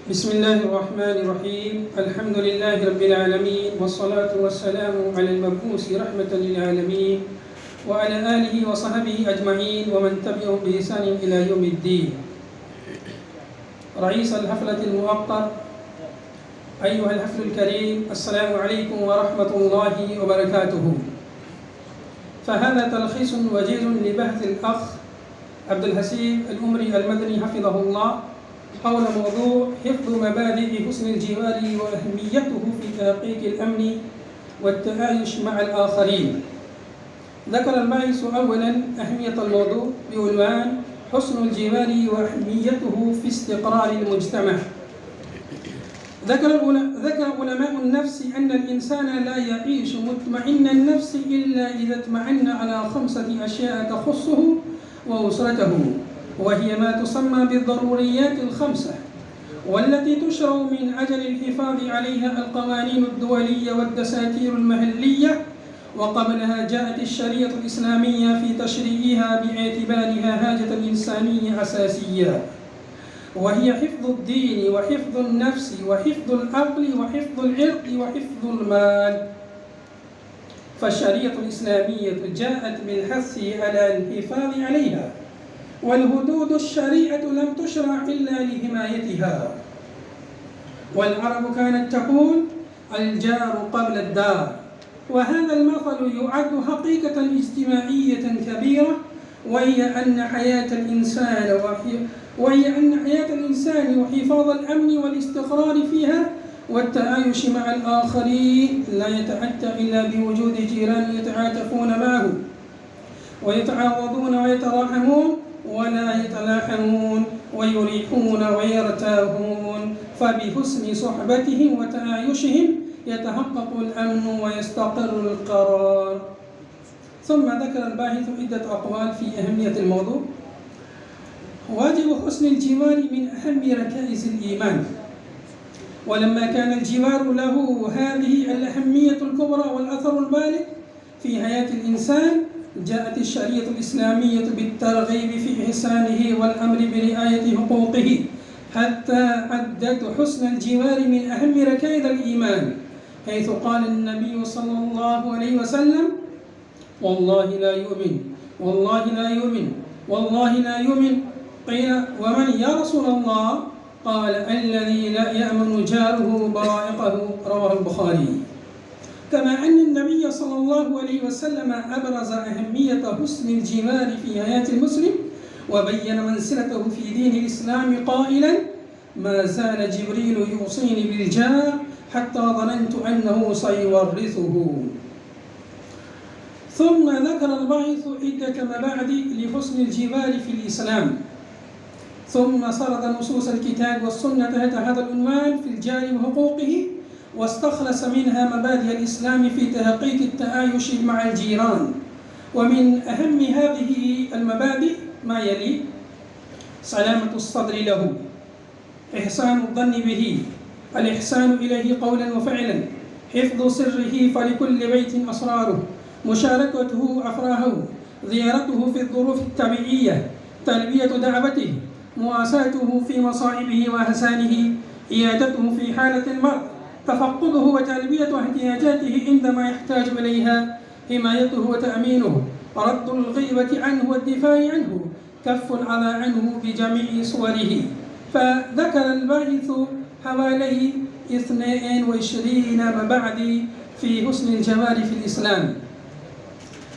بسم الله الرحمن الرحيم. الحمد لله رب العالمين، والصلاة والسلام على المبعوث رحمة للعالمين وعلى آله وصحبه أجمعين ومن تبعهم بإحسان إلى يوم الدين. رئيس الحفلة المؤقت، أيها الحفل الكريم، السلام عليكم ورحمة الله وبركاته. فهذا تلخيص وجيز لبحث الأخ عبد الحسيب الأمري المدني حفظه الله حول موضوع حفظ مبادئ حسن الجوار وأهميته في تحقيق الأمن والتعايش مع الآخرين. ذكر الباحث أولا أهمية الموضوع بعنوان حسن الجوار وأهميته في استقرار المجتمع. ذكر علماء النفس أن الإنسان لا يعيش مطمئن النفس إلا إذا اطمأن على 5 أشياء تخصه وأسرته، وهي ما تسمى بالضروريات ال5، والتي تشرع من أجل الحفاظ عليها القوانين الدولية والدساتير المحلية، وقبلها جاءت الشريعة الإسلامية في تشريعها باعتبارها حاجة إنسانية أساسية، وهي حفظ الدين وحفظ النفس وحفظ العقل وحفظ العرق وحفظ المال. فالشريعة الإسلامية جاءت بالحث على الحفاظ عليها، والحدود الشريعة لم تشرع إلا لحمايتها. والعرب كانت تقول الجار قبل الدار، وهذا المثل يعد حقيقة اجتماعية كبيرة، وهي أن حياة الإنسان وحفاظ الأمن والاستقرار فيها والتعايش مع الآخرين لا يتأتى إلا بوجود جيران يتعاطفون معه ويتعاوضون ويتراحمون ولا يتلاحمون ويريحون ويرتاحون، فبحسن صحبتهم وتعايشهم يتحقق الأمن ويستقر القرار. ثم ذكر الباحث عدة أقوال في أهمية الموضوع. واجب حسن الجوار من أهم ركائز الإيمان، ولما كان الجوار له هذه الأهمية الكبرى والأثر البالغ في حياة الإنسان، جاءت الشريعة الإسلامية بالترغيب في إحسانه والأمر برعاية حقوقه، حتى عدت حسن الجوار من أهم ركائز الإيمان، حيث قال النبي صلى الله عليه وسلم: والله لا يؤمن، والله لا يؤمن، والله لا يؤمن. قيل: ومن يا رسول الله؟ قال: الذي لا يأمن جاره بوائقه. رواه البخاري. كما أن النبي صلى الله عليه وسلم أبرز أهمية حسن الجوار في حياة المسلم وبين منزلته في دين الإسلام قائلا: ما زال جبريل يوصيني بالجار حتى ظننت أنه سيورثه. ثم ذكر الباحث عدة مبادئ لحسن الجوار في الإسلام، ثم سرد نصوص الكتاب والسنة تحت هذا العنوان في الجار وحقوقه، واستخلص منها مبادئ الإسلام في تحقيق التعايش مع الجيران. ومن أهم هذه المبادئ ما يلي: سلامة الصدر له، إحسان الظن به، الإحسان إليه قولا وفعلا، حفظ سره فلكل بيت أسراره، مشاركته أفراحه، زيارته في الظروف الطبيعية، تلبية دعوته، مواساته في مصائبه وأحزانه، عيادته في حالة المرض، تفقده وتلبية احتياجاته عندما يحتاج إليها، حمايته وتأمينه، رد الغيبة عنه والدفاع عنه، كف الأذى عنه بجميع صوره. فذكر الباحث حوالي 22 مبادئ في حسن الجوار في الإسلام.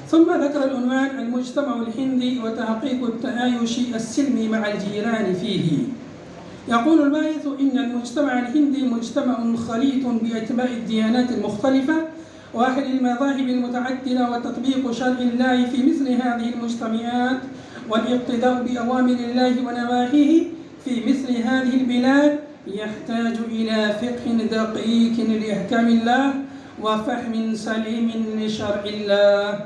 ثم ذكر العنوان المجتمع الهندي وتحقيق التعايش السلمي مع الجيران فيه. يقول الباحث إن المجتمع الهندي مجتمع خليط بأتباع الديانات المختلفة وأهل المذاهب المتعددة، وتطبيق شرع الله في مثل هذه المجتمعات والاقتداء بأوامر الله ونواهيه في مثل هذه البلاد يحتاج إلى فقه دقيق لأحكام الله وفهم سليم لشرع الله.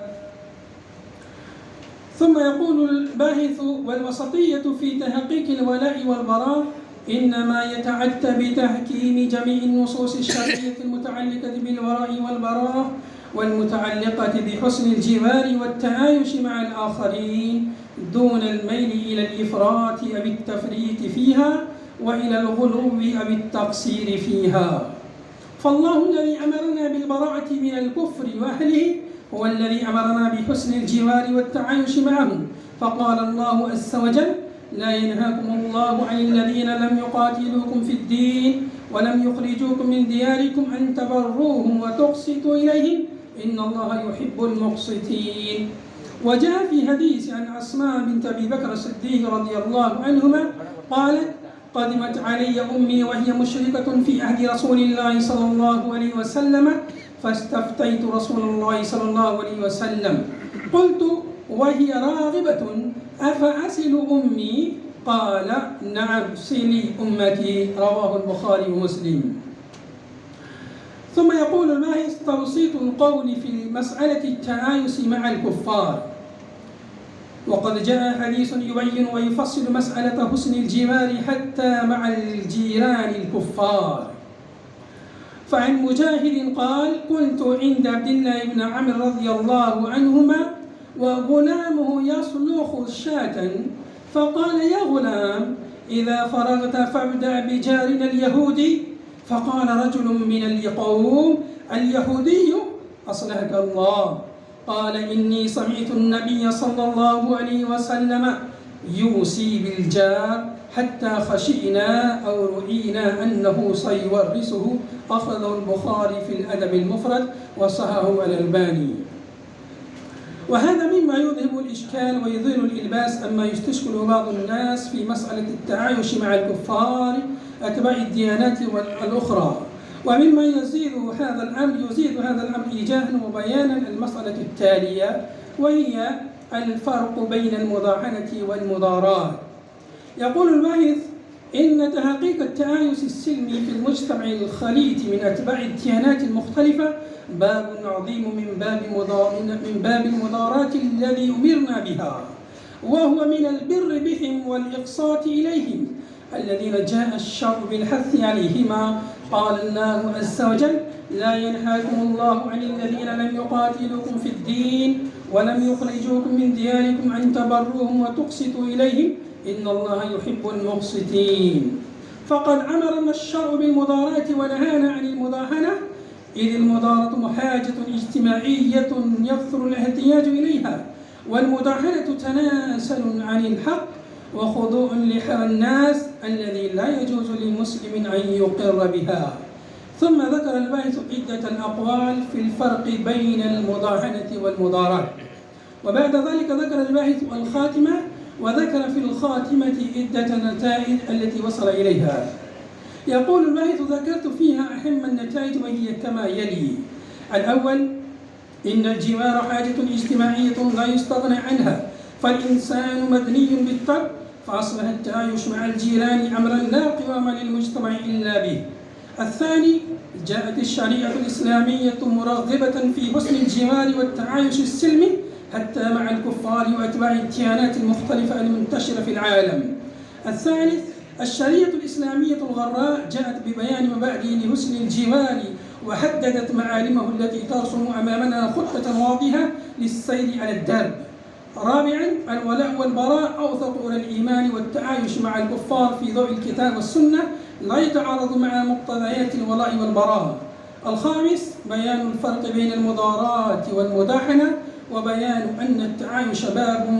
ثم يقول الباحث: والوسطية في تحقيق الولاء والبراء إنما يتعدى بتحكيم جميع النصوص الشرعية المتعلقة بالولاء والبراء والمتعلقة بحسن الجوار والتعايش مع الآخرين، دون الميل إلى الإفراط أو التفريط فيها، وإلى الغلو أو التقصير فيها. فالله الذي أمرنا بالبراءة من الكفر وأهله هو الذي أمرنا بحسن الجوار والتعايش معهم، فقال الله عز وجل: لا ينهاكم الله عن الذين لم يقاتلوكم في الدين ولم يخرجوكم من دياركم أن تبروهم وتقسطوا إليهم إن الله يحب المقسطين. وجاء في حديث عن أسماء بنت أبي بكر الصديق رضي الله عنهما قالت: قدمت علي أمي وهي مشركة في عهد رسول الله صلى الله عليه وسلم، فاستفتيت رسول الله صلى الله عليه وسلم، قلت وهي راغبة: أفأسل أمي؟ قال: نعم، سلي أمتي. رواه البخاري ومسلم. ثم يقول الباحث: توسيط القول في مسألة التآيس مع الكفار. وقد جاء حديث يبين ويفصل مسألة حسن الجوار حتى مع الجيران الكفار. فعن مجاهد قال: كنت عند عبد الله بن عمرو رضي الله عنهما وغلامه يصلخ شاة، فقال: يا غلام، إذا فرغت فابدأ بجارنا اليهودي. فقال رجل من القوم: اليهودي؟ أصلحك الله. قال: إني سمعت النبي صلى الله عليه وسلم يوصي بالجار حتى خشينا أو رؤينا أنه سيورثه. أخرجه البخاري في الأدب المفرد وصححه الألباني. وهذا مما يذهب الإشكال ويزيل الإلباس أما يستشكل بعض الناس في مسألة التعايش مع الكفار أتباع الديانات الأخرى. ومما يزيد هذا الأمر إيجاها وبيانا المسألة التالية، وهي الفرق بين المضاحنة والمضاراة. يقول الباحث: إن تحقيق التآيس السلمي في المجتمع الخليط من أتباع الديانات المختلفة باب عظيم من باب المضاراة الذي أمرنا بها، وهو من البر بهم والإقساط إليهم الذين جاء الشرع بالحث عليهما. قال الله عز وجل: لا ينهاكم الله عن الذين لم يقاتلوكم في الدين ولم يخرجوكم من دياركم أن تبروهم وتقسطوا إليهم إن الله يحب المقسطين. فقد أمرنا الشرع بالمضاراة ونهانا عن المضاحنة، إذ المضارة حاجة اجتماعية يكثر الاحتياج إليها، والمضاحنة تناسل عن الحق وخضوع لحوى الناس الذي لا يجوز للمسلم أن يقر بها. ثم ذكر الباحث عدة الأقوال في الفرق بين المضاحنة والمضاراة. وبعد ذلك ذكر الباحث الخاتمة، وذكر في الخاتمة عدة النتائج التي وصل إليها. يقول الباحث: ذكرت فيها أهم النتائج وهي كما يلي: الأول، إن الجوار حاجة اجتماعية لا يستغنى عنها، فالإنسان مدني بالطبع، فأصبح التعايش مع الجيران أمرا لا قوام للمجتمع إلا به. الثاني، جاءت الشريعة الإسلامية مرغبة في حسن الجوار والتعايش السلمي حتى مع الكفار وأتباع الديانات المختلفة المنتشرة في العالم. الثالث، الشريعة الإسلامية الغراء جاءت ببيان مبادئ لحسن الجوار وحددت معالمه التي ترسم أمامنا خطة واضحة للسير على الدرب. رابعا، الولاء والبراء أوثق إلى الإيمان والتعايش مع الكفار في ضوء الكتاب والسنة لا يتعارض مع مقتضيات الولاء والبراء. الخامس، بيان الفرق بين المضاراة والمداحنة، وبيان أن التعايش باب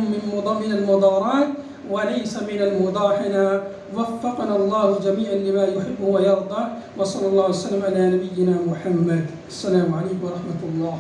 من المضارات وليس من المضاحنة. وفقنا الله جميعا لما يحب ويرضى، وصلى الله وسلم على نبينا محمد. السلام عليكم ورحمة الله.